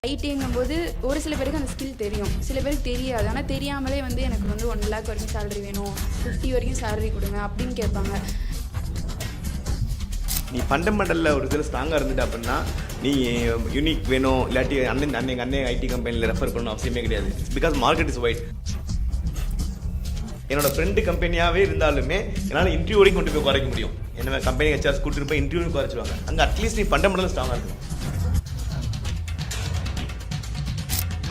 ஐடிங்கும்போது ஒரு சில பேருக்கு அந்த ஸ்கில் தெரியும், சில பேருக்கு தெரியாது. ஆனால் தெரியாமலே வந்து எனக்கு வந்து 1 lakh வரைக்கும் சேலரி வேணும், 50 வரைக்கும் சேலரி கொடுங்க அப்படின்னு கேட்பாங்க. நீ ஃபண்டமெண்டலில் ஒரு இதில் ஸ்ட்ராங்காக இருந்துட்டு அப்படின்னா நீ யூனிக் வேணும் இல்லாட்டி எங்கள் அண்ணன் ஐடி கம்பெனியில் ரெஃபர் பண்ணணும் அவசியமே கிடையாது. Because market is white. என்னோட ஃப்ரெண்டு கம்பெனியாகவே இருந்தாலுமே என்னால் இன்டர்வியூ வரைக்கும் கொண்டு போய் குறைக்க முடியும். என்ன கம்பெனி ஹெச்ஆர்ஸ் கூட்டிட்டு போய் இன்டர்வியூ குறைச்சிடுவாங்க. அங்கே அட்லீஸ்ட் நீ ஃபண்டமெண்டல் ஸ்ட்ராங்காக இருக்கணும்.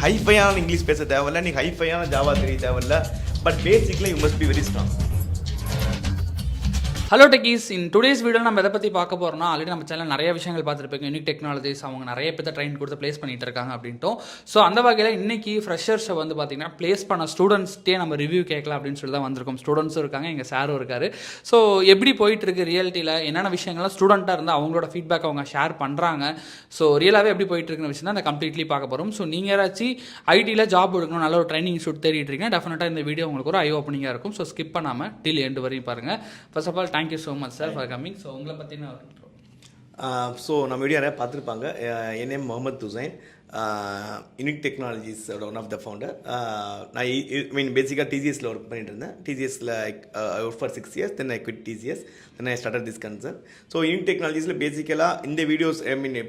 ஹைஃபையான இங்கிலீஷ் பேச தேவையில்ல, நீ ஹைஃபையான ஜாவா தெரிய தேவையில்ல, but basically you must be very strong. Hello techies, in today's video நம்ம எதை பற்றி பார்க்க போகிறோம்னா, ஆல்ரெடி நம்ம சேனல் நிறைய விஷயங்கள் பார்த்துருப்பீங்க. யூனிக் டெக்னாலஜிஸ் அவங்க நிறைய பேர் ட்ரெயின் கொடுத்து ப்ளேஸ் பண்ணிட்டு இருக்காங்க அப்படின்ட்டு. ஸோ அந்த வகையில் இன்னைக்கு ஃப்ரெஷர்ஸை வந்து பார்த்தீங்கன்னா ப்ளேஸ் பண்ண ஸ்டூடெண்ட்ஸ்ட்டே நம்ம ரிவ்யூ கேட்கலாம் அப்படின்னு சொல்லி தான் வந்திருக்கோம். ஸ்டூடெண்ட்ஸும் இருக்காங்க, எங்கள் சாரும் இருக்காரு. ஸோ எப்படி போயிட்டு இருக்கு ரியாலிட்டியில், என்னென்ன விஷயங்கள்லாம் ஸ்டூடெண்ட்டாக இருந்தால் அவங்களோட ஃபீட்பேக் அவங்க ஷேர் பண்ணுறாங்க. ஸோ ரியலாகவே எப்படி போயிட்டு இருக்குன்னு விஷயம் தான் அந்த கம்ப்ளீட்லி பார்க்க போகிறோம். ஸோ நீங்கள் யாராச்சும் ஐடியில் ஜாப் எடுக்கணும், நல்ல ஒரு ட்ரைனிங் இன்ஸ்டியூட் தேடிட்டு இருக்கீங்க, டெஃபினட்டாக இந்த வீடியோ உங்களுக்கு ஒரு ஐ ஓப்பனிங்காக இருக்கும். ஸோ ஸ்கிப் பண்ணாமல் டில் எண்டு வரையும் பாருங்கள். First of all thank you so much sir for coming. So உங்களை பற்றின ஸோ நம்ம வீடியோ நிறையா பார்த்துருப்பாங்க. என் நேம் முகமது துசைன், யூனிக் டெக்னாலஜிஸோட ஒன் ஆஃப் த ஃபவுண்டர். நான் பேசிக்காக டிசிஎஸில் ஒர்க் பண்ணிட்டு இருந்தேன். டிசிஎஸில் work for 6 years, then I quit TCS, then I started this concern. So unique டெக்னாலஜிஸில் பேசிக்கலாக இந்த வீடியோஸ்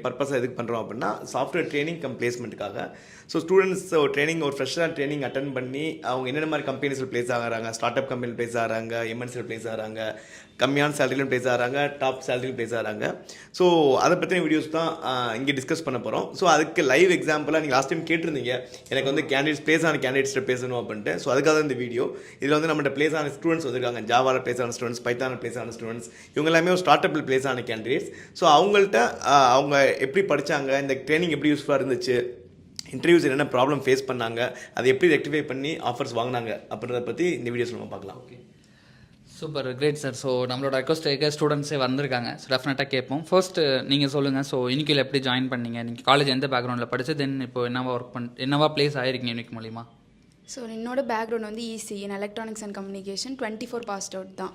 பர்பஸாக எதுக்கு பண்ணுறோம் அப்படின்னா, சாஃப்ட்வேர் ட்ரைனிங் கம் பிளேஸ்மெண்ட்டுக்காக. ஸோ ஸ்டூடெண்ட்ஸ் ட்ரைனிங் ஒரு ஃப்ரெஷ்ஷாக ட்ரைனிங் அட்டன் பண்ணி அவங்க என்னென்ன மாதிரி கம்பெனிஸில் ப்ளேஸ் ஆகிறாங்க, ஸ்டார்ட் அப் கம்பெனியில் ப்ளேஸ் ஆகிறாங்க, எம்என்சியில் ப்ளேஸ் ஆகிறாங்க, கம்மியான சேலரியிலும் ப்ளேஸ் ஆகிறாங்க, டாப் சேலரியும் ப்ளேஸ் ஆகிறாங்க. ஸோ அதை பற்றின வீடியோஸ் தான் இங்கே டிஸ்கஸ் பண்ண போகிறோம். ஸோ அதுக்கு லைவ் எக்ஸாம்பிளாக நீங்கள் லாஸ்ட் டைம் கேட்டிருந்தீங்க எனக்கு வந்து கேண்டிடேட்ஸ் ப்ளேஸ் ஆன கேண்டிடேட்ஸ்ட்டு பேசணும் அப்படின்ட்டு. ஸோ அதுக்காக தான் இந்த வீடியோ. இதில் வந்து நம்மகிட்ட ப்ளேஸ் ஆன ஸ்டூடெண்ட்ஸ் வந்திருக்காங்க. ஜாவாவில் ப்ளேஸ் ஆன ஸ்டூடெண்ட்ஸ், பைத்தானில் ப்ளேஸ் ஆன ஸ்டூடெண்ட்ஸ், இவங்க எல்லாமே ஒரு ஸ்டார்ட் அப்பில் ப்ளேஸ் ஆன கேண்டிடேட்ஸ். ஸோ அவங்கள்ட்ட அவங்க எப்படி படித்தாங்க, இந்த ட்ரைனிங் எப்படி யூஸ்ஃபுல்லாக இருந்துச்சு, இன்டர்வியூஸ் என்னென்ன ப்ராப்ளம் ஃபேஸ் பண்ணாங்க, அதை எப்படி ரெக்டிஃபை பண்ணி ஆஃபர்ஸ் வாங்கினாங்க அப்படின்றத பற்றி இந்த வீடியோஸ் நம்ம பார்க்கலாம். Okay, super, great sir. So நம்மளோட ரெக்வஸ்ட் ஸ்டூடெண்ட்ஸே வந்திருக்காங்க. ஸோ டெஃபினட்டாக கேட்போம். ஃபர்ஸ்ட் நீங்கள் சொல்லுங்கள். ஸோ யூனிக்கில் எப்படி ஜாயின் பண்ணீங்க, நீங்கள் காலேஜ் எந்த பேக்ரவுண்டில் படிச்சு, தென் இப்போ என்னவா ஒர்க் என்னவா ப்ளேஸ் ஆகிருக்கீங்க யூனிக் மூலிமா? ஸோ என்னோட பேக்ரவுண்ட் வந்து EC in electronics and communication, 24 passed out தான்.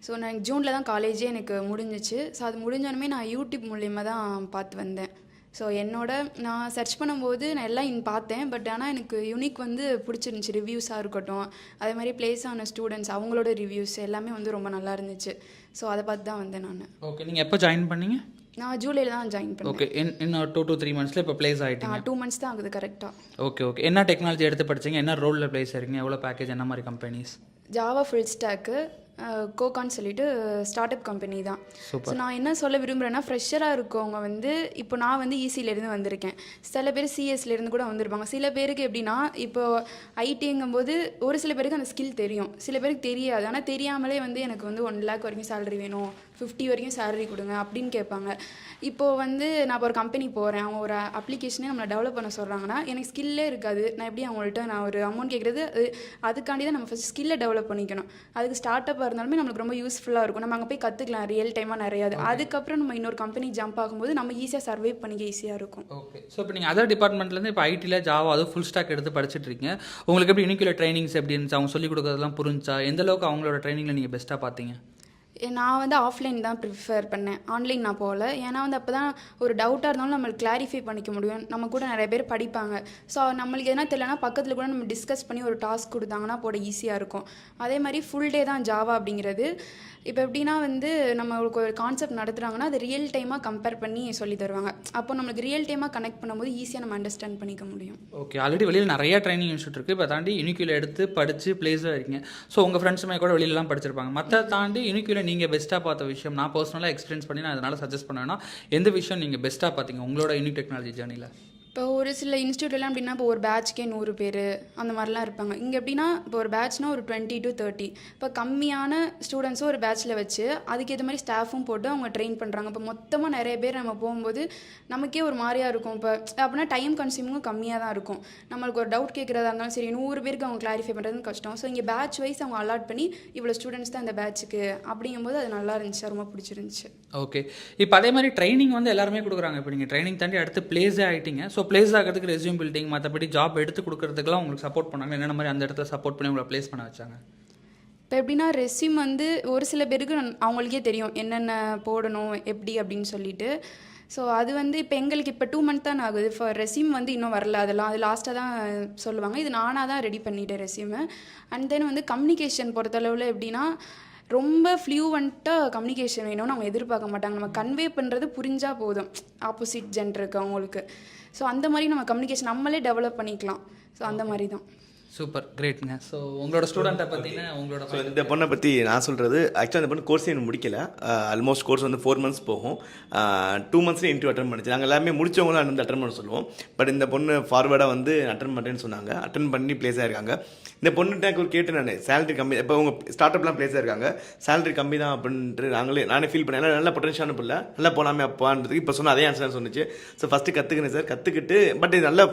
ஸோ நான் ஜூனில் தான் காலேஜே எனக்கு முடிஞ்சிச்சு. ஸோ அது முடிஞ்சோடனே நான் யூடியூப் மூலியமாக தான் பார்த்து வந்தேன். ஸோ நான் சர்ச் பண்ணும்போது நான் எல்லாம் பார்த்தேன். பட் ஆனால் எனக்கு யூனிக் வந்து பிடிச்சிருந்துச்சி. ரிவ்யூஸாக இருக்கட்டும், அதே மாதிரி ப்ளேஸ் ஆன ஸ்டூடெண்ட்ஸ் அவங்களோட ரிவ்யூஸ் எல்லாமே வந்து ரொம்ப நல்லா இருந்துச்சு. ஸோ அதை பார்த்து தான் வந்தேன் நான். ஓகே, நீங்கள் எப்போ ஜாயின் பண்ணீங்க? நான் ஜூலையில் தான் ஜாயின் பண்ணேன். ஓகே, இன்னும் 2 to 3 monthsல இப்போ ப்ளேஸ் ஆகிட்டீங்க? 2 months தான் ஆகுது கரெக்டாக. ஓகே ஓகே, என்ன டெக்னாலஜி எடுத்து படிச்சிங்க, என்ன ரோலில் ப்ளேஸ் ஆகிருக்கீங்க, எவ்வளோ பேக்கேஜ், என்ன மாதிரி கம்பெனிஸ்? ஜாவா ஃபுல் ஸ்டாக்கு, கோகான்னு சொல்லிட்டு ஸ்டார்ட் அப் கம்பெனி தான். ஸோ நான் என்ன சொல்ல விரும்புகிறேன்னா, ஃப்ரெஷராக இருக்கவங்க வந்து இப்போ நான் வந்து ஈசியிலேருந்து வந்திருக்கேன், சில பேர் சிஎஸ்லேருந்து கூட வந்திருப்பாங்க. சில பேருக்கு எப்படின்னா, இப்போ ஐடிங்கும்போது ஒரு சில பேருக்கு அந்த ஸ்கில் தெரியும், சில பேருக்கு தெரியாது. ஆனால் தெரியாமலே வந்து எனக்கு வந்து 1 lakh வரைக்கும் சேலரி வேணும், 50 வரைக்கும் சேலரி கொடுங்க அப்படின்னு கேட்பாங்க. இப்போது வந்து நான் இப்போ ஒரு கம்பெனி போகிறேன், அவங்க ஒரு அப்ளிகேஷனே நம்மளை டெவலப் பண்ண சொல்கிறாங்கன்னா எனக்கு ஸ்கில்லே இருக்காது. நான் எப்படி அவங்கள்ட்ட நான் ஒரு அமௌண்ட் கேட்குறது, அதுக்காண்டி தான் நம்ம ஃபஸ்ட் ஸ்கில்லை டெவலப் பண்ணிக்கணும். அதுக்கு ஸ்டார்ட் அப்பாக இருந்தாலுமே நம்மளுக்கு ரொம்ப யூஸ்ஃபுல்லாக இருக்கும். நம்ம அங்கே போய் கற்றுக்கலாம் ரியல் டைமாக நிறையாது. அதுக்கப்புறம் நம்ம இன்னொரு கம்பெனி ஜம்ப் ஆகும்போது நம்ம ஈஸியாக சர்வை பண்ணிக்க ஈஸியாக இருக்கும். ஓகே, ஸோ இப்போ நீங்கள் அதர் டிபார்ட்மெண்ட்லேருந்து இப்போ ஐடியில் ஜாவா அதுவும் ஃபுல் ஸ்டாக் எடுத்து படிச்சுட்டு இருக்கீங்க. உங்களுக்கு எப்படி யூனிக்கில் ட்ரைனிங்ஸ் எப்படி இருந்துச்சு, அவங்க சொல்லிக் கொடுக்குறதெல்லாம் புரிஞ்சா, எந்த அளவுக்கு அவங்களோட ட்ரைனிங்கில் நீங்கள் பெஸ்ட்டாக பார்த்தீங்க? நான் வந்து ஆஃப்லைன் தான் ப்ரிஃபர் பண்ணேன், ஆன்லைன் நான் போகல. ஏன்னா வந்து அப்போ தான் ஒரு டவுட்டாக இருந்தாலும் நம்மளுக்கு கிளாரிஃபை பண்ணிக்க முடியும். நம்ம கூட நிறைய பேர் படிப்பாங்க. ஸோ நம்மளுக்கு எதனா தெரியலனா பக்கத்தில் கூட நம்ம டிஸ்கஸ் பண்ணி ஒரு டாஸ்க் கொடுத்தாங்கன்னா போட ஈஸியாக இருக்கும். அதே மாதிரி ஃபுல் டே தான் ஜாவா அப்படிங்கிறது. இப்போ எப்படின்னா வந்து நம்மளுக்கு ஒரு கான்செப்ட் நடத்துகிறாங்கன்னா அது ரியல் டைமாக கம்பேர் பண்ணி சொல்லி தருவாங்க. அப்போ நம்மளுக்கு ரியல் டைமாக கனெக்ட் பண்ணும்போது ஈஸியாக நம்ம அண்டர்ஸ்டாண்ட் பண்ணிக்க முடியும். ஓகே, ஆல்ரெடி வெளியில் நிறைய ட்ரைனிங் இன்ஸ்டியூட் இருக்குது. இப்போ தாண்டி யூனிக்கில் எடுத்து படித்து ப்ளேஸாக இருக்கீங்க. ஸோ உங்கள் ஃப்ரெண்ட்ஸுமே கூட வெளியிலலாம் படிச்சிருப்பாங்க. மற்ற தாண்டி யூனிக்கில் நீங்கள் பெஸ்ட்டாக பார்த்த விஷயம், நான் பர்சனலாக எக்ஸ்பீரியன்ஸ் பண்ணி நான் அதனால் சஜஸ்ட் பண்ணுவேன்னா, எந்த விஷயம் நீங்கள் பெஸ்ட்டாக பார்த்தீங்க உங்களோட யூனிக் டெக்னாலஜி ஜேர்னியில்? இப்போ ஒரு சில இன்ஸ்டியூட்லாம் எப்படின்னா, இப்போ ஒரு பேட்ச்க்கே 100 பேர் அந்த மாதிரிலாம் இருப்பாங்க. இங்கே எப்படின்னா, இப்போ ஒரு பேட்ச்னால் ஒரு 20 to 30, இப்போ கம்மியான ஸ்டூடெண்ட்ஸும் ஒரு பேட்ச்சில் வச்சு அதுக்கேற்ற மாதிரி ஸ்டாஃபும் போட்டு அவங்க ட்ரெயின் பண்ணுறாங்க. இப்போ மொத்தமாக நிறைய பேர் நம்ம போகும்போது நமக்கே ஒரு மாதிரியாக இருக்கும். இப்போ அப்படின்னா டைம் கன்சியூமிங்கும் கம்மியாக தான் இருக்கும். நம்மளுக்கு ஒரு டவுட் கேட்குறதா இருந்தாலும் சரி, 100 பேருக்கு அவங்க கிளாரிஃபை பண்ணுறது கஷ்டம். ஸோ இங்கே பேட்ச் வைஸ் அவங்க அலாட் பண்ணி இவ்வளோ ஸ்டூடெண்ட்ஸ் தான் இந்த பேட்சுக்கு அப்படிங்கும்போது அது நல்லா இருந்துச்சு, ரொம்ப பிடிச்சிருந்துச்சு. ஓகே, இப்போ அதே மாதிரி ட்ரைனிங் வந்து எல்லாருமே கொடுக்குறாங்க. இப்போ நீங்கள் ட்ரைனிங் தாண்டி அடுத்து ப்ளேஸே ஆகிட்டீங்க. ஸோ ப்ளேஸ் ஆகிறதுக்கு ரெஸ்யூம் பில்டிங், மற்றபடி ஜாப் எடுத்து கொடுக்குறதுக்குலாம் உங்களுக்கு சப்போர்ட் பண்ணாங்க. என்னென்ன மாதிரி அந்த இடத்துல சப்போர்ட் பண்ணி உங்களை ப்ளேஸ் பண்ண வச்சாங்க? இப்போ எப்படின்னா, ரெஸ்யூம் வந்து ஒரு சில பேருக்கு அவங்களுக்கே தெரியும் என்னென்ன போடணும் எப்படி அப்படின்னு சொல்லிட்டு. ஸோ அது வந்து இப்போ எங்களுக்கு இப்போ 2 மந்த் தான் ஆகுது. ஃபார் ரெஸ்யூம் வந்து இன்னும் வரல. அதெல்லாம் அது லாஸ்ட்டாக தான் சொல்லுவாங்க. இது நானாக தான் ரெடி பண்ணிட்டேன் ரெஸ்யூமை. அண்ட் தென் வந்து கம்யூனிகேஷன் பொறுத்தளவில் எப்படின்னா ரொம்ப ஃப்ளூவண்ட்டாக கம்யூனிகேஷன் வேணும்னு அவங்க எதிர்பார்க்க மாட்டாங்க. நம்ம கன்வே பண்ணுறது புரிஞ்சால் போதும் ஆப்போசிட் ஜென்டருக்கு அவங்களுக்கு. ஸோ அந்த மாதிரி நம்ம கம்யூனிகேஷன் நம்மளே டெவலப் பண்ணிக்கலாம். ஸோ அந்த மாதிரி தான். சூப்பர் கிரேட்ங்க. ஸோ உங்களோட ஸ்டூடெண்ட்டை பற்றின உங்களோட ஸோ இந்த பொண்ணை பற்றி நான் சொல்கிறது ஆக்சுவலாக இந்த பொண்ணு கோர்ஸ் இன்னும் முடிக்கல. ஆல்மோஸ்ட் கோர்ஸ் வந்து 4 மந்த்ஸ் போகும். 2 மந்த்ஸ்லேயே இன்டர்வியூ அட்டன் பண்ணிச்சு. நாங்கள் எல்லாமே முடிச்சவங்களும் வந்து அட்டன் பண்ண சொல்லுவோம். பட் இந்த பொண்ணு ஃபார்வர்டாக வந்து அட்டன் பண்ணுறேன்னு சொன்னாங்க. அட்டன் பண்ணி ப்ளேஸ் ஆகிருக்காங்க. இந்த பொண்ணுகிட்ட ஒரு கேட்டு நான் சேலரி கம்மி, இப்போ உங்கள் ஸ்டார்ட் அப்லாம் ப்ளேஸ் ஆகிருக்காங்க, சேலரி கம்மி தான் அப்படின்ட்டு நானே ஃபீல் பண்ணேன். ஏன்னா நல்ல பொட்டன்ஷியலான பிள்ளை, நல்லா போனாமே அப்பான்றதுக்கு இப்போ சொன்ன அதே ஆன்சர் சொன்னிச்சு. ஸோ ஃபஸ்ட்டு கற்றுக்கினேன் சார், கற்றுக்கிட்டு பட் இது நல்ல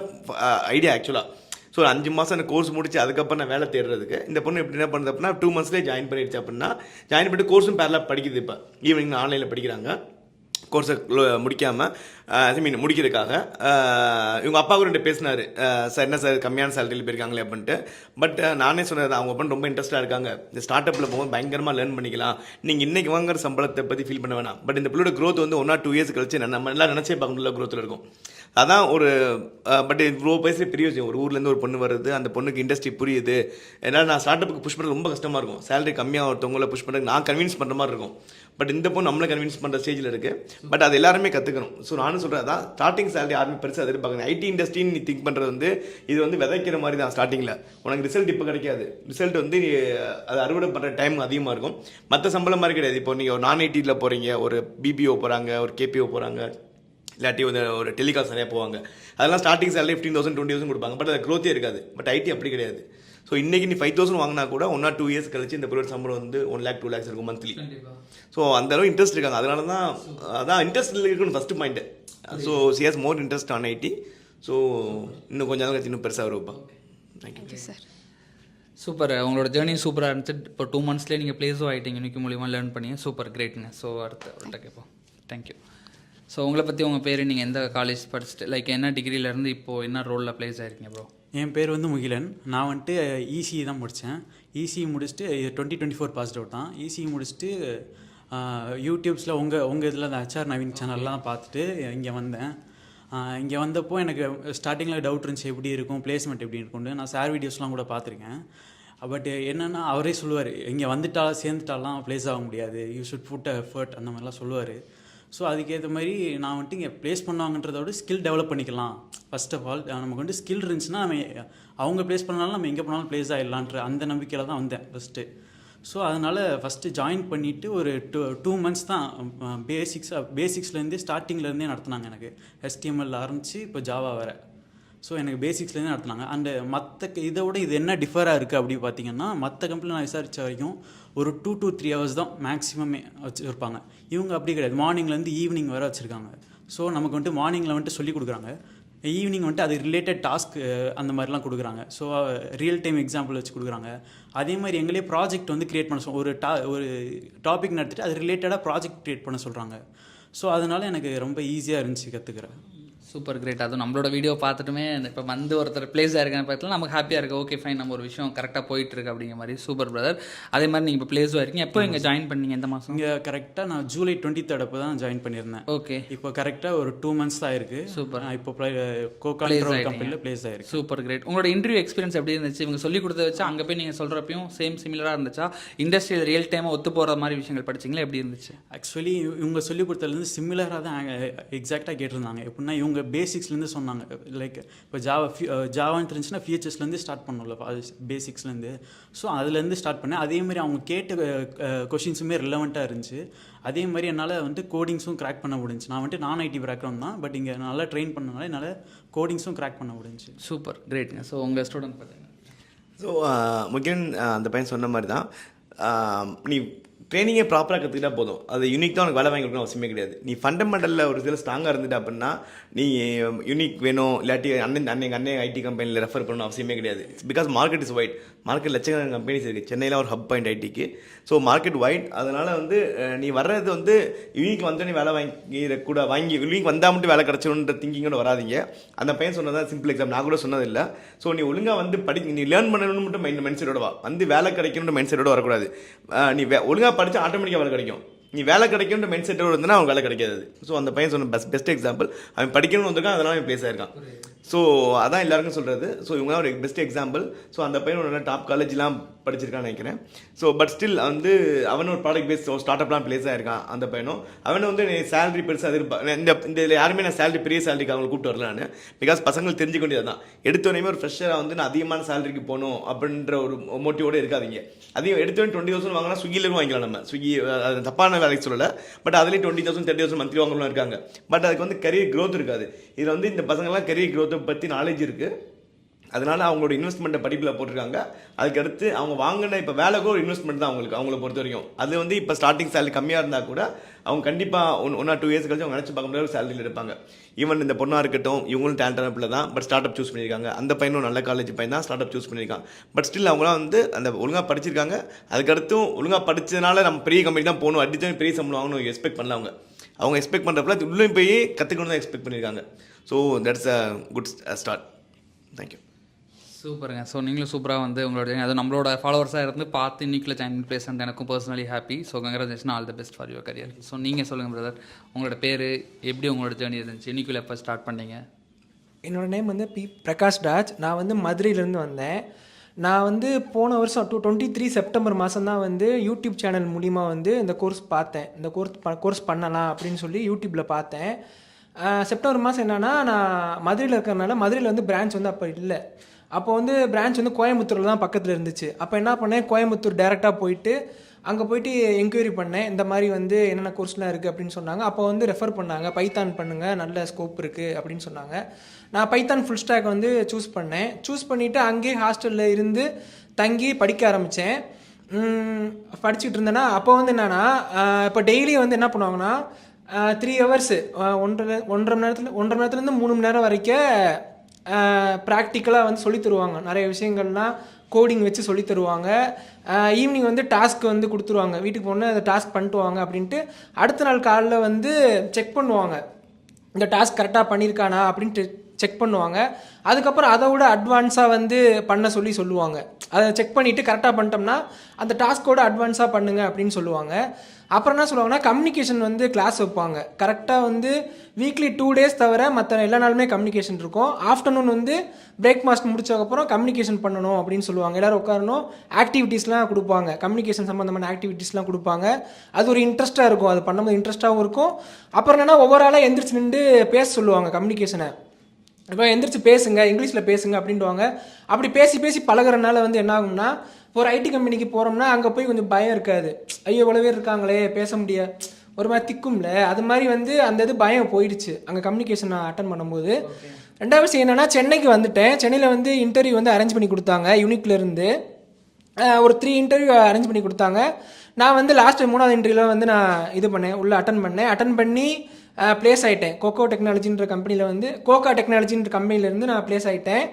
ஐடியா ஆக்சுவலாக. ஸோ 5 மாதம் அந்த கோர்ஸ் முடிச்சு அதுக்கப்புறம் நான் வேலை தேடுறதுக்கு இந்த பொண்ணு எப்படி என்ன பண்ணுறது அப்படின்னா 2 மந்த்ஸ்லேயே ஜாயின் பண்ணிடுச்சு. அப்படின்னா ஜாயின் பண்ணிட்டு கோர்ஸும் பேரலாக படிக்குது. இப்போ ஈவினிங் ஆன்லைனில் படிக்கிறாங்க. கோர்ஸை முடிக்காமல் முடிக்கிறதுக்காக இவங்க அப்பா கூட பேசினார், சார் என்ன சார் கம்மியான சேலரியில் போயிருக்காங்களே அப்படின்ட்டு. பட் நானே சொன்னது அவங்க அப்பா ரொம்ப இன்ட்ரெஸ்ட்டாக இருக்காங்க, இந்த ஸ்டார்ட் அப்பில் போகும்போது பயங்கரமாக லேர்ன் பண்ணிக்கலாம், நீங்கள் இன்றைக்கி வாங்குற சம்பளத்தை பற்றி ஃபீல் பண்ண வேணாம். பட் இந்த பிள்ளோட க்ரோத் வந்து 1 or 2 years கழிச்சு நம்ம எல்லாம் நினச்சே பார்க்க முடியல க்ரோத்தில் இருக்கும். அதான் ஒரு பட் இவ்வளோ பேசுகிற பெரிய விஷயம். ஒரு ஊர்லேருந்து ஒரு பொண்ணு வருது, அந்த பொண்ணுக்கு இண்டஸ்ட்ரி புரியுது. என்னால் நான் ஸ்டார்ட் அப்புக்கு புஷ் பண்ணுறது ரொம்ப கஷ்டமாக இருக்கும். சேலரி கம்மியாக ஒருத்தவங்களை புஷ் பண்ணுறதுக்கு நான் கன்வின்ஸ் பண்ணுற மாதிரி இருக்கும். பட் இந்த பொண்ணு நம்மளை கன்வின்ஸ் பண்ணுற ஸ்டேஜில் இருக்குது. பட் அது எல்லாருமே கற்றுக்கணும். ஸோ நானும் சொல்கிறேன், அதான் ஸ்டார்டிங் சேலரி யாருமே பெருசாக எதிர்பார்க்கணும். ஐடி இண்டஸ்ட்ரின்னு நீ திங்க் பண்ணுறது வந்து இது வந்து விதைக்கிற மாதிரி தான். ஸ்டார்டிங்கில் உனக்கு ரிசல்ட் இப்போ கிடைக்காது. ரிசல்ட் வந்து அது அறுவடை பண்ணுற டைம் அதிகமாக இருக்கும். மற்ற சம்பளம் மாதிரி கிடையாது. இப்போ நீங்கள் ஒரு நான் ஐடியில் போகிறீங்க, ஒரு பிபிஓ போகிறாங்க, ஒரு கேபிஓ போகிறாங்க, இல்லாட்டி ஒரு டெலிகால்ஸ் நிறையா போவாங்க. அதெல்லாம் ஸ்டார்டிங் சேலரி 15,000 20,000 கொடுப்பாங்க. பட் அது க்ரோத்தே இருக்காது. பட் ஐடி அப்படி கிடையாது. ஸோ இன்றைக்கி நீ 5,000 வாங்கினா கூட 1 or 2 years கழிச்சு இந்த பீரியட் சம்பளம் வந்து 1 lakh 2 lakhs இருக்கும் மந்த்லி. ஸோ அந்த அளவு இன்ட்ரெஸ்ட் இருக்காங்க. அதனால தான் அதான் இன்ட்ரெஸ்ட் இருக்குன்னு first point. So she has more interest on IT. So இன்னும் கொஞ்சம் நாள் இன்னும் பெருசாக வரும்ப்பா. Thank you sir. சூப்பர். உங்களோட ஜேர்னி சூப்பராக இருந்துச்சு. இப்போ 2 monthsலேயே நீங்கள் ப்ளேஸும் ஆகிட்டீங்க இன்னைக்கு மூலியமாக லேர்ன் பண்ணி. சூப்பர் கிரேட்டுங்க. ஸோ அடுத்து அவர்கிட்ட கேட்போம். தேங்க்யூ. ஸோ உங்களை பற்றி உங்கள் பேர், நீங்கள் எந்த காலேஜ் படிச்சுட்டு லைக் என்ன டிகிரியிலேருந்து இப்போது என்ன ரோலில் ப்ளேஸ் ஆகிருக்கீங்க ப்ரோ? என் பேர் வந்து முகிலன். நான் வந்துட்டு இசிஇ தான் முடித்தேன். இசிஇ முடிச்சுட்டு 2024 பாஸ்ட் அவுட் தான். இசிஇ முடிச்சுட்டு யூடியூப்ஸில் உங்கள் இதில் அந்த HR நவீன் சேனல்லாம் பார்த்துட்டு இங்கே வந்தேன். இங்கே வந்தப்போ எனக்கு ஸ்டார்டிங்கில் டவுட் இருந்துச்சு, எப்படி இருக்கும் பிளேஸ்மெண்ட் எப்படி இருக்கும்னு. நான் சார் வீடியோஸ்லாம் கூட பார்த்துருக்கேன். பட் என்னென்னா அவரே சொல்லுவார், இங்கே சேர்ந்துட்டாலாம் ப்ளேஸ் ஆக முடியாது, யூ ஷுட் புட் எஃபர்ட் அந்த மாதிரிலாம் சொல்லுவார். ஸோ அதுக்கேற்ற மாதிரி நான் வந்துட்டு இங்கே ப்ளேஸ் பண்ணுவாங்கன்றத விட ஸ்கில் டெவலப் பண்ணிக்கலாம். ஃபர்ஸ்ட் ஆஃப் ஆல் நமக்கு வந்துட்டு ஸ்கில் இருந்துச்சுன்னா நம்ம அவங்க ப்ளேஸ் பண்ணாலும் நம்ம எங்கே போனாலும் ப்ளேஸ் ஆகிடலான்ற அந்த நம்பிக்கையில் தான் வந்தேன் ஃபஸ்ட்டு. ஸோ அதனால் ஃபஸ்ட்டு ஜாயின் பண்ணிவிட்டு ஒரு 2 months தான் பேசிக்ஸ்லேருந்தே ஸ்டார்டிங்லேருந்தே நடத்துனாங்க. எனக்கு HTML ஆரம்பித்து இப்போ ஜாவா வேறு. ஸோ எனக்கு பேசிக்ஸ்லேருந்து நடத்துனாங்க. அண்டு மற்ற இதை விட இது என்ன டிஃபராக இருக்குது அப்படி பார்த்தீங்கன்னா, மற்ற கம்பெனி நான் விசாரித்த வரைக்கும் ஒரு 2 to 3 hours தான் மேக்ஸிமமே வச்சுருப்பாங்க. இவங்க அப்படி கிடையாது, மார்னிங்லேருந்து ஈவினிங் வரை வச்சுருக்காங்க. ஸோ நமக்கு வந்துட்டு மார்னிங்கில் வந்துட்டு சொல்லி கொடுக்குறாங்க, ஈவினிங் வந்துட்டு அது ரிலேட்டட் டாஸ்க் அந்த மாதிரிலாம் கொடுக்குறாங்க. ஸோ ரியல் டைம் எக்ஸாம்பிள் வச்சு கொடுக்குறாங்க. அதே மாதிரி எங்களே ப்ராஜெக்ட் வந்து க்ரியேட் பண்ண ஒரு டாபிக் நடத்திட்டு அது ரிலேட்டடாக ப்ராஜெக்ட் க்ரியேட் பண்ண சொல்கிறாங்க. ஸோ அதனால் எனக்கு ரொம்ப ஈஸியாக இருந்துச்சு கற்றுக்கிறேன். Super great. அதுவும் நம்மளோட வீடியோ பார்த்துட்டுமே இப்போ வந்து ஒருத்தர் ப்ளேஸ் ஆயிருக்கான்னு பார்த்தாலும் நமக்கு ஹாப்பியாக இருக்குது. ஓகே ஃபைன், நம்ம ஒரு விஷயம் கரெக்டாக போயிட்டுருக்கு அப்படிங்கிற மாதிரி. Super brother. அதே மாதிரி நீங்கள் இப்போ ப்ளேஸும் இருக்கீங்க. எப்போ இங்கே ஜாயின் பண்ணீங்க? எந்த மாதம்? இங்கே கரெக்டாக நான் ஜூலை 23 அப்போ தான் ஜாயின் பண்ணியிருந்தேன். ஓகே. இப்போ கரெக்டாக ஒரு 2 months தான் இருக்குது. சூப்பர். இப்போ கோகான்ட்ரோல் கம்பெனியில் ப்ளேஸ் ஆயிருக்கு. Super great. உங்களோட இன்டர்வியூ எக்ஸ்பீரியன்ஸ் எப்படி இருந்துச்சு? இவங்க சொல்லி கொடுத்த வச்சு அங்கே போய் நீங்கள் சொல்கிறப்பையும் சேம் சிமிலராக இருந்துச்சா? இண்டஸ்ட்ரியில் ரியல் டைமாக ஒத்து போகிற மாதிரி விஷயங்கள் படிச்சிங்களா? எப்படி இருந்துச்சு? ஆக்சுவலி இவங்க சொல்லி கொடுத்ததுலேருந்து சிமிலராக தான் எக்ஸாக்டாக கேட்டிருந்தாங்க. எப்படின்னா இவங்க பேசிக்ஸ்லேருந்து சொன்னாங்க. லைக் இப்போ ஜாவான்னு இருந்துச்சுன்னா ஃபியூச்சர்ஸ்லேருந்து ஸ்டார்ட் பண்ணல, பேசிக்ஸ்லேருந்து. ஸோ அதுலேருந்து ஸ்டார்ட் பண்ணேன். அதேமாதிரி அவங்க கேட்ட கொஷின்ஸுமே ரிலவெண்ட்டாக இருந்துச்சு. அதே மாதிரி என்னால் வந்து கோடிங்ஸும் கிராக் பண்ண முடிஞ்சுச்சு. நான் வந்துட்டு நான் ஐடி பேக்ரவுண்ட் தான், பட் இங்கே நல்லா ட்ரெயின் பண்ணனால என்னால் கோடிங்ஸும் கிராக் பண்ண முடிஞ்சுச்சு. சூப்பர் கிரேட்டுங்க. ஸோ உங்கள் ஸ்டூடெண்ட் பார்த்தீங்கன்னா ஸோ முக்கியம் அந்த பையன் சொன்ன மாதிரி தான், நீ ட்ரைனிங்கே ப்ராப்பராக கற்றுக்கிட்டா போதும். அது யூனிக் தான் உனக்கு வேலை வாங்கி கொடுக்கணும் அவசியமே கிடையாது. நீ ஃபண்டமெண்டலில் ஒரு சில ஸ்ட்ராங்காக இருந்துட்டு அப்படின்னா நீ யூனிக் வேணும், இல்லாட்டி அண்ணன் ஐடி கம்பெனியில் ரெஃபர் பண்ணணும் அவசியமே கிடையாது. Because market is wide. Market லட்சக்கணக்கான கம்பெனிஸ் இருக்குது. சென்னையில் ஒரு ஹப் பாயிண்ட் ஐடிக்கு. So market wide. அதனால் வந்து நீ வர்றது வந்து யூனிக் வந்து நீ வேலை வாங்கி யூனிக் வந்தால் மட்டும் வேலை கிடச்சிடும்ன்ற திங்கிங்கோட வராதிங்க. அந்த பையன் சொன்னதான் சிம்பிள் எக்ஸாம், நான் கூட சொன்னதில்லை. ஸோ நீ ஒழுங்காக வந்து நீ லேர்ன் பண்ணணும்னு மட்டும் மைண்ட் செட்டோட வா, வந்து வேலை கிடைக்கணுன்ற மைண்ட் செட்டோட வரக்கூடாது. நீ ஒழுங்காக படித்தா ஆட்டோமேட்டிக்காக வேலை கிடைக்கும். நீ வேலை கிடைக்கும்ன்ற மைண்ட் செட்டோடு இருந்தனா அவன் வேலை கிடைக்காது. ஸோ அந்த பையன் சொன்ன பெஸ்ட் எக்ஸாம்பிள். அவன் படிக்கணும்னு வந்திருக்கான், அதனால அவன் ப்ளேஸ் ஆயிருக்கான். ஸோ அதான் எல்லாருக்கும் சொல்கிறது. ஸோ இவங்க தான் ஒரு பெஸ்ட் எக்ஸாம்பிள். ஸோ அந்த பையன் ஒரு டாப் காலேஜ்லாம் படிச்சிருக்கான்னு நினைக்கிறேன். ஸோ பட் ஸ்டில் வந்து அவனும் ஒரு ப்ராடக்ட் பேஸ்ட் ஸ்டார்ட் அப்லாம் ப்ளேஸ் ஆயிருக்கான். அந்த பையனும் அவனை வந்து சேலரி பெருசாக இந்த யாருமே நான் சேலரி பெரிய சேலரிக்கு அவங்களை கூப்பிட்டு வரல நான். பிகாஸ் பசங்களுக்கு தெரிஞ்சுக்க வேண்டியது தான். எடுத்தோடனே ஒரு ஃப்ரெஷராக வந்து நான் அதிகமான சேலரிக்கு போகணும் அப்படின்ற ஒரு மோட்டிவோடு இருக்காதிங்க. அதையும் எடுத்தோடனே 20,000 வாங்கினா ஸ்விக்கிலேருந்து வாங்கிக்கலாம். நம்ம ஸ்விக்கி அது தப்பான வேலைக்கு சொல்லலை. பட் அதுலேயும் 20,000 30,000 மந்த்லி வாங்கலாம் இருக்காங்க. பட் அதுக்கு வந்து கரியர் க்ரோத் இருக்காது. இதில் வந்து இந்த பசங்கள்லாம் கரியர் க்ரோத்தை பற்றி நாலேஜ் இருக்குது. அதனால் அவங்களோட இன்வெஸ்ட்மெண்ட்டை படிப்பில் போட்டிருக்காங்க. அதுக்கடுத்து அவங்க வாங்கின இப்போ வேலைக்கு ஒரு இன்வெஸ்ட்மெண்ட் தான் அவங்கள பொறுத்த வரைக்கும். அது வந்து இப்போ ஸ்டார்டிங் சேலரி கம்மியாக இருந்தால் கூட அவங்க கண்டிப்பாக 1 or 2 years கழிச்சு அவங்க நினச்சி பார்க்க முடியாத ஒரு சேலரியில் இருப்பாங்க. ஈவன் இந்த பொண்ணாக இருக்கட்டும், இவங்களும் டேலண்டான பிள்ளை தான். பட் ஸ்டார்ட் அப் சூஸ் பண்ணியிருக்காங்க. அந்த பையனும் நல்ல காலேஜ் பையன் தான், ஸ்டார்ட் அப் சூஸ் பண்ணியிருக்கான். பட் ஸ்டில் அவங்களாம் வந்து அந்த ஒழுங்காக படிச்சிருக்காங்க. அதுக்கடுத்தும் ஒழுங்காக படித்ததுனால நம்ம பெரிய கம்பெனி தான் போகணும், அடித்து பெரிய சம்பளம் வாங்கணும் எக்ஸ்பெக்ட் பண்ணல. அவங்க எக்ஸ்பெக்ட் பண்ணுறப்பல உள்ளே போய் கற்றுக்கணும் தான் எக்ஸ்பெக்ட் பண்ணியிருக்காங்க. So that's a good start. Thank you. சூப்பருங்க. ஸோ நீங்களும் சூப்பராக வந்து உங்களோட அது நம்மளோட ஃபாலோவர்ஸாக இருந்து பார்த்து இன்னைக்குள்ள ஜாயின் பண்ணி பேசுறது எனக்கும் personally happy. So congratulation, all the best for your career. So நீங்கள் சொல்லுங்கள் பிரதர், உங்களோட பேர் எப்படி, உங்களோட ஜேர்னி இருந்துச்சு, இன்னைக்குள்ள எப்போ ஸ்டார்ட் பண்ணீங்க? என்னோடய நேம் வந்து பிரகாஷ் ராஜ். நான் வந்து மதுரையிலேருந்து வந்தேன். நான் வந்து போன வருஷம் 2023 செப்டம்பர் மாதம் தான் வந்து யூடியூப் சேனல் மூலிமா வந்து இந்த கோர்ஸ் பார்த்தேன். இந்த கோர்ஸ் பண்ணலாம் அப்படின்னு சொல்லி யூடியூப்பில் பார்த்தேன். செப்டம்பர் மாதம் என்னென்னா, நான் மதுரையில் இருக்கிறதுனால மதுரையில் வந்து பிரான்ச் வந்து அப்போ இல்லை. அப்போ வந்து பிரான்ச் வந்து கோயம்புத்தூரில் தான் பக்கத்தில் இருந்துச்சு. அப்போ என்ன பண்ணேன், கோயம்புத்தூர் டேரெக்டாக போயிட்டு அங்கே போயிட்டு என்கொயரி பண்ணேன். இந்த மாதிரி வந்து என்னென்ன கோர்ஸ்லாம் இருக்குது அப்படின்னு சொன்னாங்க. அப்போ வந்து ரெஃபர் பண்ணாங்க, பைத்தான் பண்ணுங்கள், நல்ல ஸ்கோப் இருக்குது அப்படின்னு சொன்னாங்க. நான் பைத்தான் ஃபுல் ஸ்டாக் வந்து சூஸ் பண்ணேன். சூஸ் பண்ணிவிட்டு அங்கேயே ஹாஸ்டலில் இருந்து தங்கி படிக்க ஆரம்பித்தேன். படிச்சுட்டு இருந்தேன்னா அப்போ வந்து என்னென்னா, இப்போ டெய்லி வந்து என்ன பண்ணுவாங்கன்னா 3 hours 1.5 மணி நேரத்துலேருந்து 3 மணி நேரம் வரைக்கும் ப்ராக்டிக்கலாக வந்து சொல்லி தருவாங்க. நிறைய விஷயங்கள்லாம் கோடிங் வச்சு சொல்லி தருவாங்க. ஈவினிங் வந்து டாஸ்க் வந்து கொடுத்துருவாங்க, வீட்டுக்கு போனால் அதை டாஸ்க் பண்ணிட்டு வாங்க அப்படின்ட்டு. அடுத்த நாள் காலையில் வந்து செக் பண்ணுவாங்க, இந்த டாஸ்க் கரெக்டாக பண்ணியிருக்கானா அப்படின்ட்டு செக் பண்ணுவாங்க. அதுக்கப்புறம் அதை விட அட்வான்ஸாக வந்து பண்ண சொல்லுவாங்க. அதை செக் பண்ணிவிட்டு கரெக்டாக பண்ணிட்டோம்னா அந்த டாஸ்க்கோட அட்வான்ஸாக பண்ணுங்க அப்படின்னு சொல்லுவாங்க. அப்புறம் என்ன சொல்லுவாங்கன்னா, கம்யூனிகேஷன் வந்து கிளாஸ் வைப்பாங்க. கரெக்டாக வந்து வீக்லி 2 days தவிர மற்ற எல்லா நாளுமே கம்யூனிகேஷன் இருக்கும். ஆஃப்டர்நூன் வந்து பிரேக்ஃபாஸ்ட் முடிச்சதுக்கப்புறம் கம்யூனிகேஷன் பண்ணணும் அப்படின்னு சொல்லுவாங்க. எல்லோரும் உட்காரணும், ஆக்டிவிட்டீஸ்லாம் கொடுப்பாங்க, கம்யூனிகேஷன் சம்மந்தமான ஆக்டிவிட்டீஸ்லாம் கொடுப்பாங்க. அது ஒரு இன்ட்ரெஸ்ட்டாக இருக்கும், அது பண்ணும்போது இன்ட்ரெஸ்ட்டாகவும் இருக்கும். அப்புறம் என்னென்னா, ஒவ்வொரு ஆளாக எந்திரிச்சு நின்று பேச சொல்லுவாங்க கம்யூனிகேஷனை. இப்போ எந்திரிச்சு பேசுங்க, இங்கிலீஷில் பேசுங்க அப்படின்ட்டுவாங்க. அப்படி பேசி பழகிறனால வந்து என்ன ஆகும்னா, ஒரு ஐடி கம்பெனிக்கு போகிறோம்னா அங்கே போய் கொஞ்சம் பயம் இருக்காது. ஐயோ இவ்வளோ பேர் இருக்காங்களே, பேச முடியாது, ஒரு மாதிரி திக்கும்ல, அது மாதிரி வந்து அந்த இது பயம் போயிடுச்சு அங்கே கம்யூனிகேஷன் நான் அட்டன் பண்ணும்போது. ரெண்டாவது விஷயம் என்னென்னா, சென்னைக்கு வந்துட்டேன். சென்னையில் வந்து இன்டர்வியூ வந்து அரேஞ்ச் பண்ணி கொடுத்தாங்க. யூனிக்லேருந்து ஒரு 3 இன்டர்வியூ அரேஞ்ச் பண்ணி கொடுத்தாங்க. நான் வந்து லாஸ்ட் 3வது இன்டர்வியூவில் வந்து நான் இது பண்ணேன், உள்ளே அட்டன் பண்ணி ப்ளேஸ் ஆகிட்டேன். கோகா டெக்னாலஜின்ற கம்பெனிலேருந்து நான் ப்ளேஸ் ஆகிட்டேன்.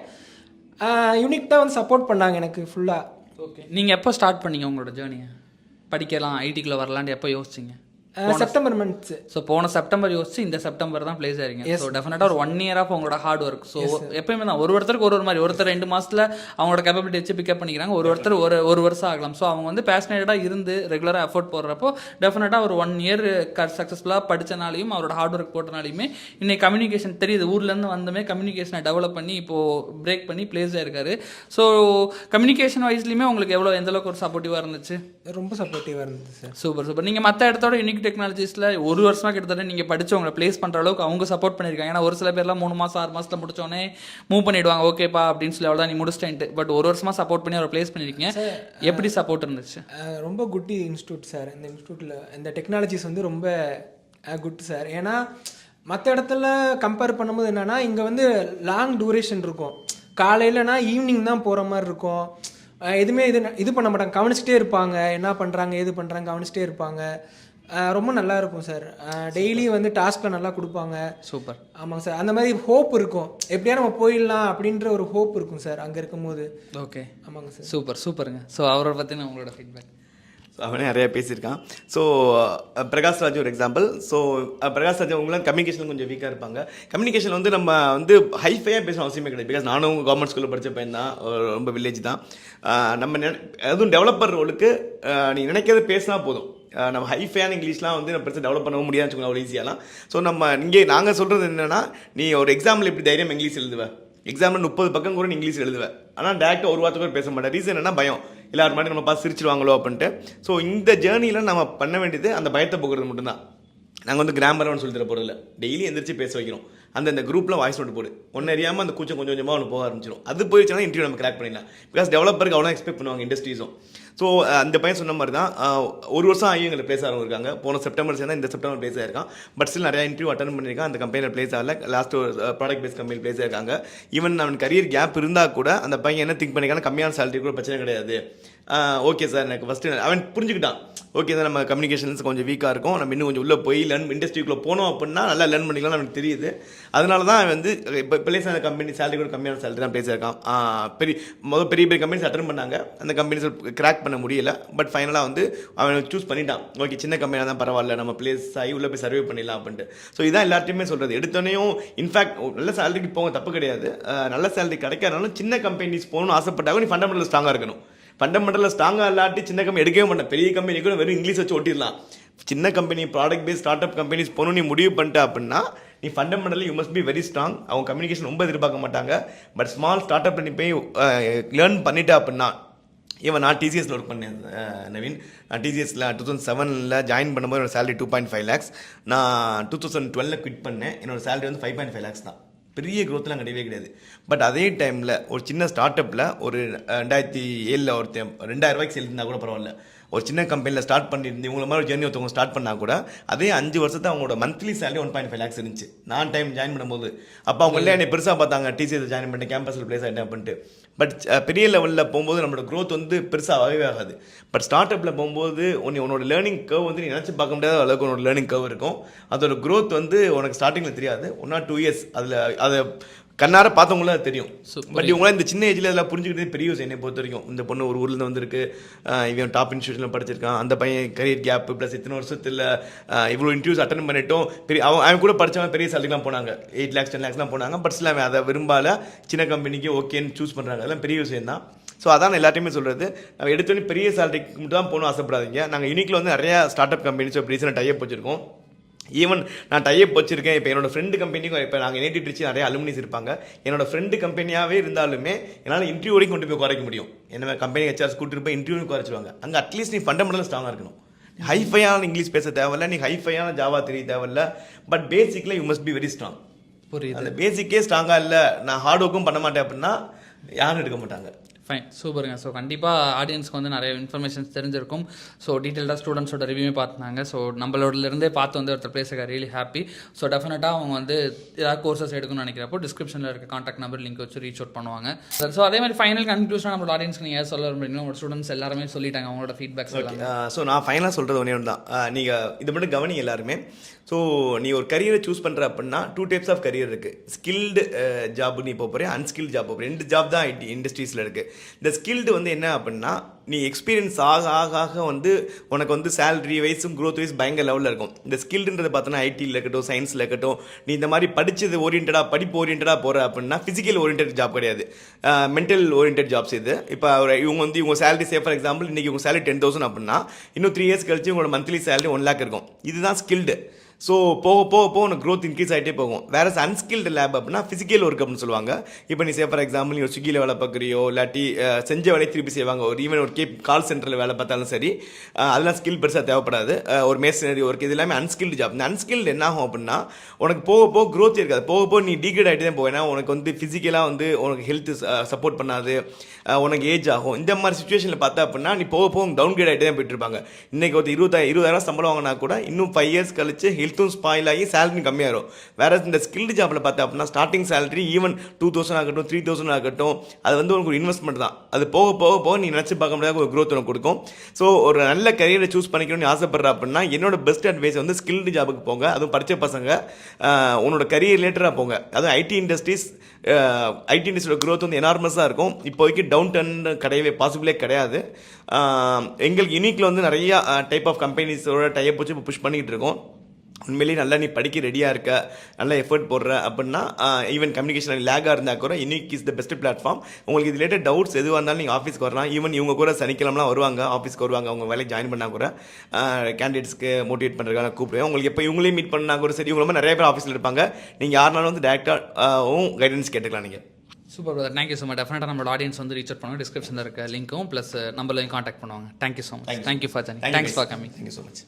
யூனிக் தான் வந்து சப்போர்ட் பண்ணாங்க எனக்கு ஃபுல்லாக. ஓகே, நீங்கள் எப்போ ஸ்டார்ட் பண்ணீங்க உங்களோட ஜேர்னியை? படிக்கலாம், ஐடிக்குள்ளே வரலான்ட்டு எப்போ யோசிச்சிங்க? September months. ஸோ போன செப்டம்பர் யோசிச்சு இந்த செப்டம்பர் தான் பிளேஸ் ஆயிருங்க. ஸோ டெஃபினட்டாக ஒரு 1 year ஆஃப் உங்களோட ஹார்ட் ஒர்க். ஸோ எப்பயுமே தான் ஒருத்தருக்கு ஒரு மாதிரி, ஒருத்தர் 2 மாதத்தில் அவங்களோட கேப்பபிலிட்டி வச்சு பிக்கப் பண்ணிக்கிறாங்க, ஒருத்தர் ஒரு வருஷம் ஆகலாம். ஸோ அவங்க வந்து பேஷனேட்டடாக இருந்து ரெகுலராக எஃபோர்ட் போடுறப்போ டெஃபினட்டாக ஒரு 1 year சக்ஸஸ்ஃபுல்லாக படித்தனாலையும் அவரோட ஹார்ட் ஒர்க் போட்டனாலையுமே இன்னைக்கு கம்யூனிகேஷன் தெரியுது. ஊர்லேருந்து வந்தமே கம்யூனிகேஷனை டெவலப் பண்ணி இப்போது பிரேக் பண்ணி பிளேஸ் ஆயிருக்காரு. ஸோ கம்யூனிகேஷன் வைஸ்லையுமே உங்களுக்கு எந்தளவுக்கு ஒரு சப்போர்ட்டிவாக இருந்துச்சு? ரொம்ப சப்போர்ட்டிவாக இருந்துச்சு சார். சூப்பர். நீங்கள் மற்ற இடத்தோட யூனிக் டெக்னாலஜிஸில் 1 வருஷமாக கிட்டத்தட்ட நீங்கள் படித்தவங்களை ப்ளேஸ் பண்ணுற அளவுக்கு அவங்க சப்போர்ட் பண்ணியிருக்காங்க. ஏன்னா ஒரு சில பேர்லாம் 3 மாதம் 6 மாதத்தில் முடிச்சோடனே மூவ் பண்ணிவிடுவாங்க, ஓகேப்பா அப்படின்னு சொல்லி அவ்வளோதான் நீ முடிச்சிட்டேன்ட்டு. பட் 1 வருஷமாக சப்போர்ட் பண்ணி அவரை ப்ளேஸ் பண்ணியிருக்கீங்க. எப்படி சப்போர்ட் இருந்துச்சு? ரொம்ப குட் இன்ஸ்டியூட் சார். இந்த இன்ஸ்டியூட்டில் இந்த டெக்னாலஜிஸ் வந்து ரொம்ப குட் சார். ஏன்னா மற்ற இடத்துல கம்பேர் பண்ணும்போது என்னென்னா, இங்கே வந்து லாங் டூரேஷன் இருக்கும். காலையிலனா ஈவினிங் தான் போகிற மாதிரி இருக்கும். எதுவுமே இது பண்ண மாட்டாங்க, கவனிச்சிட்டே இருப்பாங்க, என்ன பண்ணுறாங்க ஏது பண்ணுறாங்க கவனிச்சிட்டே இருப்பாங்க. ரொம்ப நல்லா இருக்கும் சார். டெய்லி வந்து டாஸ்க்லாம் நல்லா கொடுப்பாங்க. சூப்பர். ஆமாங்க சார், அந்த மாதிரி ஹோப் இருக்கும், எப்படியா நம்ம போயிடலாம் அப்படின்ற ஒரு ஹோப் இருக்கும் சார் அங்கே இருக்கும்போது. ஓகே, ஆமாங்க சார். சூப்பருங்க. ஸோ அவரை பற்றின உங்களோட ஃபீட்பேக்? அவனே நிறையா பேசியிருக்கான். ஸோ பிரகாஷ் ராஜ் ஒரு எக்ஸாம்பிள். ஸோ பிரகாஷ் ராஜ் அவங்களாம் கம்யூனிகேஷன் கொஞ்சம் வீக்காக இருப்பாங்க. கம்யூனிகேஷன் வந்து நம்ம வந்து ஹைஃபையாக பேசணும் அவசியமே கிடையாது. பிகாஸ் நானும் கவர்மெண்ட் ஸ்கூலில் படித்த பையன் தான், ரொம்ப வில்லேஜ் தான். நம்ம அதுவும் டெவலப்பர் ரோலுக்கு நீங்கள் நினைக்கிறது பேசினா போதும். நம்ம ஹைஃபையான இங்கிலீஷ்லாம் வந்து நம்ம பெருசாக டெவலப் பண்ண முடியாதுன்னு வச்சுக்கோங்க அவ்வளோ ஈஸியாலாம். ஸோ நம்ம இங்கே நாங்கள் சொல்கிறது என்னென்னா, நீ ஒரு எக்ஸாம்பிள் எப்படி தைரியம் இங்கிலீஷ் எழுதுவேன், எக்ஸாம்பிள் 30 பக்கம் கூட நீ இங்கிலீஷ் எழுதுவேன், ஆனால் டேரெக்டாக ஒரு வார்த்தை கூட பேச மாட்டேன். ரீசன் என்னன்னா பயம், எல்லாரும் மாதிரி நம்ம பார்த்து சிரிச்சிருவாங்களோ அப்படின்ட்டு. ஸோ இந்த ஜேர்னியில் நம்ம பண்ண வேண்டியது அந்த பயத்தை போக்குறது மட்டும்தான். நாங்கள் வந்து கிராமர்னு சொல்லி தர போகிறதில்ல, டெய்லி எந்திரிச்சு பேச வைக்கிறோம். அந்த குரூப்பில் வாய்ஸ் நோட்டு போடு, ஒன்று அறியாமல் அந்த கூச்சம் கொஞ்சம் கொஞ்சமாக ஒன்று போக ஆரம்பிச்சிடும். அது போயிடுச்சுன்னா இன்டர்வியூ நம்ம கிராக் பண்ணிடலாம். பிகாஸ் டெவலப்பருக்கு அவ்வளோ எக்ஸ்பெக்ட் பண்ணுவாங்க இண்டஸ்ட்ரீஸும். ஸோ அந்த பையன் சொன்ன மாதிரி தான், ஒரு வருஷம் ஆகி எங்களை பிளேஸ் ஆகிறவங்க இருக்காங்க. போன செப்டம்பர் சேர்ந்தா இந்த செப்டம்பர் பிளேஸ் ஆயிருக்கான். பட் ஸ்டில் நிறையா இன்டர்வியூ அட்டன் பண்ணியிருக்கான், அந்த கம்பெனியில் பிளேஸ் ஆகல. லாஸ்ட் ஒரு ப்ராடக்ட் பேஸ் கம்பெனி பிளேஸ் ஆயிருக்காங்க. ஈவன் அவன் கரியர் கேப் இருந்தால் கூட அந்த பையன் என்ன திங்க் பண்ணிக்கான, கம்மியான சேலரி கூட பிரச்சனை கிடையாது. ஓகே சார், எனக்கு ஃபஸ்ட்டு அவன் புரிஞ்சுக்கிட்டான், ஓகே சார் நம்ம கம்யூனிகேஷன்ஸ் கொஞ்சம் வீக்காக இருக்கும், நம்ம இன்னும் கொஞ்சம் உள்ளே போய் இண்டஸ்ட்ரிக்குள்ளே போனோம் அப்படின்னா நல்லா லேர்ன் பண்ணிக்கலாம் நமக்கு தெரியுது. அதனால தான் அவன் வந்து இப்போ பிளேஸ் ஆன கம்பெனி சேலரி கூட கம்மியான சேலரி தான் பிளேஸ் ஆயிருக்கான். பெரிய பெரிய கம்பெனிஸ் அட்டன் பண்ணாங்க, அந்த கம்பெனிஸ் கிராக் பண்ண முடியல. பட் ஃபைனலாக வந்து அவன் சூஸ் பண்ணிட்டான், ஓகே சின்ன கம்பெனியாக தான் பரவாயில்ல, நம்ம பிளேஸ் ஆகி உள்ளே போய் சர்வே பண்ணிடலாம் அப்படின்ட்டு. ஸோ இதான் எல்லாத்தையுமே சொல்கிறது. எடுத்தோடனையும் இன்ஃபேக்ட் நல்ல சேலரிக்கு போங்க, தப்பு கிடையாது. நல்ல சேலரி கிடைக்காதனாலும் சின்ன கம்பெனிஸ் போகணும்னு ஆசைப்பட்டாலும் நீ ஃபண்டமெண்டல் ஸ்ட்ராங்காக இருக்கணும். ஃபண்டமெண்டலில் ஸ்ட்ராங்காக இல்லாட்டி சின்ன கம்பெனி எடுக்கவே மாட்டேன். பெரிய கம்பெனி கூட வெறும் இங்கிலீஷ் வச்சு ஓட்டிடலாம். சின்ன company product base start up companies போகணும் நீ முடிவு பண்ணிட்ட அப்படின்னா நீ fundamentally you must be very strong. அவங்க கம்யூனிகேஷன் ரொம்ப எதிர்பார்க்க மாட்டாங்க. பட் ஸ்மால் ஸ்டார்ட் அப்பில் நீ போய் லேர்ன் பண்ணிட்ட அப்படின்னா, ஈவன் நான் டிசிஎஸில் ஒர்க் பண்ணேன் நவீன். நான் டிசிஎஸில் 2007 ஜாயின் பண்ணும்போது என்னோட சேலரி 2.5 lakhs. நான் 2012 குவிட் பண்ணேன், என்னோட சேலரி வந்து 5.5 lakhs தான். பெரிய க்ரோத்லாம் கிடையவே கிடையாது. பட் அதே டைமில் ஒரு சின்ன ஸ்டார்ட் அப்பில் ஒரு 2007 ஒருத்தன் 2000 ரூபாய்க்கு செலுத்தினா கூட பரவாயில்ல. ஒரு சின்ன கம்பெனியில் ஸ்டார்ட் பண்ணியிருந்து இவங்கள மாதிரி ஒரு ஜெர்னி ஒருத்தவங்க ஸ்டார்ட் பண்ணால் கூட அதே 5 வருஷத்தை அவங்களோட மந்த்லி சேலரி 1.5 lakhs இருந்துச்சு நான் டைம் ஜாயின் பண்ணும்போது. அப்போ அவங்க எல்லாம் என்னை பெருசாக பார்த்தாங்க, டிசிஎஸ் ஜாயின் பண்ணிட்டு கேம்பஸில் பிளேஸ் ஆகிட்டேன் அப்படின்ட்டு. பட் பெரிய லெவலில் போகும்போது நம்மளோட க்ரோத் வந்து பெருசாகவே ஆகாது. பட் ஸ்டார்ட் அப்பில் போகும்போது உன்னோட லேர்னிங் கர்வ் வந்து நீ நினச்சி பார்க்க முடியாத அளவுக்கு உன்னோட லேர்னிங் கர்வ் இருக்கும். அதோட க்ரோத் வந்து உனக்கு ஸ்டார்டிங்கில் தெரியாது, 1 or 2 years அதில் அதை கண்ணார பார்த்தவங்கள தெரியும். பட் இவங்களாம் இந்த சின்ன ஏஜில் இதெல்லாம் புரிஞ்சுக்கிட்டே பெரிய யூஸ். என்னை பொறுத்த வரைக்கும் இந்த பொண்ணு ஒரு ஊர்லேருந்து வந்திருக்கு, இவன் டாப் இன்ஸ்டியூஷனில் படிச்சிருக்கான், அந்த பையன் கரியர் கேப் ப்ளஸ் இத்தனை வருஷத்தில் இவ்வளோ இன்டர்வியூஸ் அட்டன் பண்ணிட்டோம். அவன் கூட படித்தவன் பெரிய சேலரிலாம் போனாங்க, 8 lakhs 10 lakhsலாம் போனாங்க. பட் சில அவன் அதை விரும்பால, சின்ன கம்பெனிக்கு ஓகேன்னு சூஸ் பண்ணுறாங்க. அதெல்லாம் பெரிய விஷயம் தான். ஸோ அதான் நான் எல்லாத்தையுமே சொல்கிறது, நம்ம எடுத்தோடனே பெரிய சேலரிக்கு மட்டும் தான் போகணும் ஆசைப்படாதீங்க. நாங்கள் யூனிக்கில் வந்து நிறையா ஸ்டார்ட் அப் கம்பெனிஸ் இப்போ ரீசெண்டாக டைப் வச்சுருக்கோம். ஈவன் நான் டைப் வச்சிருக்கேன். இப்போ என்னோட ஃப்ரெண்டு கம்பெனிக்கும், இப்போ நாங்கள் நேட்டிவ் ட்ரிச்சி நிறைய அலுமினிஸ் இருப்பாங்க, என்னோட ஃப்ரெண்டு கம்பெனியாகவே இருந்தாலுமே என்னால் இன்டர்வியூ வரைக்கும் கொண்டு போய் குறைக்க முடியும். என்ன கம்பெனி ஹெச்ஆர்ஸ் கூட்டிட்டு போய் இன்டர்வியூ குறைச்சிடுவாங்க. அங்கே அட்லீஸ்ட் நீ ஃபண்டமெண்டலாக ஸ்ட்ராங்காக இருக்கணும். ஹைஃபையான இங்கிலீஷ் பேச தேவையில்ல, நீ ஹைஃபையான ஜாவா தெரிய தேவையில்ல. பட் பேசிக்கில் you must be very strong. புரியுது. அந்த பேசிக்கே ஸ்ட்ராங்காக இல்லை, நான் ஹார்ட் ஒர்க்கும் பண்ண மாட்டேன் அப்படின்னா யாரும் எடுக்க மாட்டாங்க. ஃபைன், சூப்பருங்க. ஸோ கண்டிப்பாக ஆடியன்ஸ்க்கு வந்து நிறைய இன்ஃபர்மேஷன்ஸ் தெரிஞ்சிருக்கும். ஸோ டீட்டெயில்டாக ஸ்டூடெண்ட்ஸோட ரிவ்யூமே பார்த்தாங்க. ஸோ நம்மளோடலேருந்தே பார்த்து வந்து ஒருத்தர் பிளேஸ் ரியலி ஹாப்பி. ஸோ டெஃபினட்டாக அவங்க வந்து ஏதாவது கோர்சஸ் எடுக்கணும்னு நினைக்கிறப்போ டிஸ்கிரிப்ஷனில் இருக்க கான்டாக்ட் நம்பர் லிங்க் வச்சு ரீச் அவுட் பண்ணுவாங்க. ஸோ அதே மாதிரி ஃபைனல் கன்க்ளூஷன் நம்மளோட ஆடியன்ஸ்க்கு நீங்கள் சொல்ல விரும்புறீங்களா? உங்களோட ஸ்டூடெண்ட்ஸ் எல்லாருமே சொல்லிட்டாங்க அவங்களோட ஃபீட்பேக்ஸ். ஓகே, ஸோ நான் ஃபைனலாக சொல்கிறது ஒன்றே ஒன்று தான். நீங்கள் இதை மட்டும் கவனி எல்லாருமே. ஸோ நீ ஒரு கரியரை சூஸ் பண்ணுற அப்படின்னா 2 types ஆஃப் கரியர் இருக்குது. ஸ்கில்டு ஜாப் நீ போகிறேன், அன்ஸ்கில்டு ஜாப் போகிறேன். 2 ஜாப் தான் ஐடி இண்டஸ்ட்ரீஸில் இருக்குது. இந்த ஸ்கில்டு வந்து என்ன அப்படின்னா, நீ எக்ஸ்பீரியன்ஸ் ஆக ஆக ஆக வந்து உனக்கு வந்து சேலரி வைஸும் க்ரோத் வைஸ் பயங்கர லெவலில் இருக்கும். இந்த ஸ்கில்டுன்றது பார்த்தோன்னா ஐடியில் இருக்கட்டும், சயின்ஸில் இருக்கட்டும், நீ இந்த மாதிரி படித்தது ஓரியன்டாக படிப்பு ஓரியன்டாக போகிற அப்படின்னா ஃபிசிக்கல் ஓரியன்ட் ஜாப் கிடையாது, மென்டல் ஓரியன்ட் ஜாப்ஸ் இது. இப்போ இவங்க சேலரி ஃபார் எக்ஸாம்பிள் இன்றைக்கி உங்கள் சேலரி 10,000 அப்படின்னா இன்னும் 3 years கழிச்சு உங்களோட மந்த்லி சேலரி 1 lakh இருக்கும். இதுதான் ஸ்கில்டு. ஸோ போக போக போக உனக்கு க்ரோத் இன்க்ரீஸ் ஆகிட்டே போகும். வேறு அன்ஸ்கில்டு லேப் அப்படின்னா ஃபிசிக்கல் ஒர்க் அப்படின்னு சொல்லுவாங்க. இப்போ நீ ஃபார் எக்ஸாம்பிள் நீ ஒரு ஸ்விக்கியில் வேலை பார்க்குறியோ, இல்லாட்டி செஞ்ச வேலையை திருப்பி செய்வாங்க. ஒரு ஈவன் ஒரு கால் சென்டரில் வேலை பார்த்தாலும் சரி, அதெல்லாம் ஸ்கில் பெருசாக தேவைப்படாது. ஒரு மேசனரி ஒர்க், இது எல்லாமே அன்ஸ்கில்டு ஜாப். இந்த அன்ஸ்கில்டு என்ன ஆகும் அப்படின்னா உனக்கு போக போக க்ரோத் இருக்காது. போக போக நீ டீக்ரேட் ஆகிட்டே தான் போவேன். உனக்கு வந்து ஃபிசிக்கலாக வந்து உனக்கு ஹெல்த் சப்போர்ட் பண்ணாது, உனக்கு ஏஜ் ஆகும். இந்த மாதிரி சுச்சுவேஷனில் பார்த்தா அப்படின்னா நீ போக போக டவுன் கிரேட் ஆகிட்டே தான் போயிட்டு இருப்பாங்க. இன்றைக்கி ஒரு 20,000 சம்பளம் வாங்கினா கூட இன்னும் 5 years கழிச்சு ஹெல்த்தும் ஸ்பாயில் ஆகி சேலரி கம்மியாகும். வேறு இந்த ஸ்கில்டு ஜாப்பில் பார்த்தா அப்படின்னா ஸ்டார்டிங் சேலரி ஈவன் 2,000 ஆகட்டும் 3,000 ஆகட்டும், அது வந்து உனக்கு ஒரு இன்வெஸ்ட்மெண்ட் தான். அது போக போக போக நீ நினச்சி பார்க்க முடியாத ஒரு க்ரோத் உனக்கு கொடுக்கும். ஸோ ஒரு நல்ல கரியரை சூஸ் பண்ணிக்கணும்னு ஆசைப்படுற அப்படின்னா என்னோட பெஸ்ட் அட்வைஸ் வந்து ஸ்கில்டு ஜாபுக்கு போங்க. அதுவும் படித்த பசங்க உன்னோட கரியர் ரிலேட்டடாக போங்க. அதுவும் ஐடி இண்டஸ்ட்ரியோட க்ரோத் வந்து எனார்மஸாக இருக்கும். இப்போதைக்கு டவுன் டர்ன் கிடையவே பாசிபிளே கிடையாது. எங்களுக்கு யூனிக்கில் வந்து நிறையா டைப் ஆஃப் கம்பெனிஸோட டைப் வச்சு இப்போ புஷ் பண்ணிக்கிட்டு இருக்கோம். உண்மையிலேயே நல்லா நீ படிக்க ரெடியாக இருக்க, நல்லா எஃபர்ட் போடுற அப்படின்னா ஈவன் கம்யூனிகேஷன் லேகாக இருந்தால் கூட unique is the best platform. உங்களுக்கு இது ரிலேட்டட் டவுட்ஸ் எதுவாக இருந்தாலும் நீங்கள் ஆஃபீஸ்க்கு வரலாம். ஈவன் இவங்க கூட சனிக்கிழமெலாம் வருவாங்க, ஆஃபீஸ்க்கு வருவாங்க. அவங்க வேலைக்கு ஜாயின் பண்ணால் கூட கேண்டிடேட்ஸ்க்கு மோட்டிவேட் பண்ணுறதுக்காக கூப்பிடுவேன். உங்களுக்கு எப்போ இவங்களையும் மீட் பண்ணால் கூட சரி, இவங்க நிறைய பேர் ஆஃபீஸில் இருப்பாங்க. நீங்கள் யாருனாலும் வந்து டேரெக்டாகவும் கைடன்ஸ் கேட்டுக்கலாம் நீங்கள். Super brother, thank you so much. டெஃபினட்டாக நம்மளோட ஆடியன்ஸ் வந்து ரீச் அவுட் பண்ணுவாங்க. டிஸ்கிரிப்ஷனில் இருக்க லிங்க்கும் ப்ளஸ் நம்பர்லையும் காண்டாக்ட் பண்ணுவாங்க. Thank you so much. Thank you for joining. Thanks for coming. Thank you so much.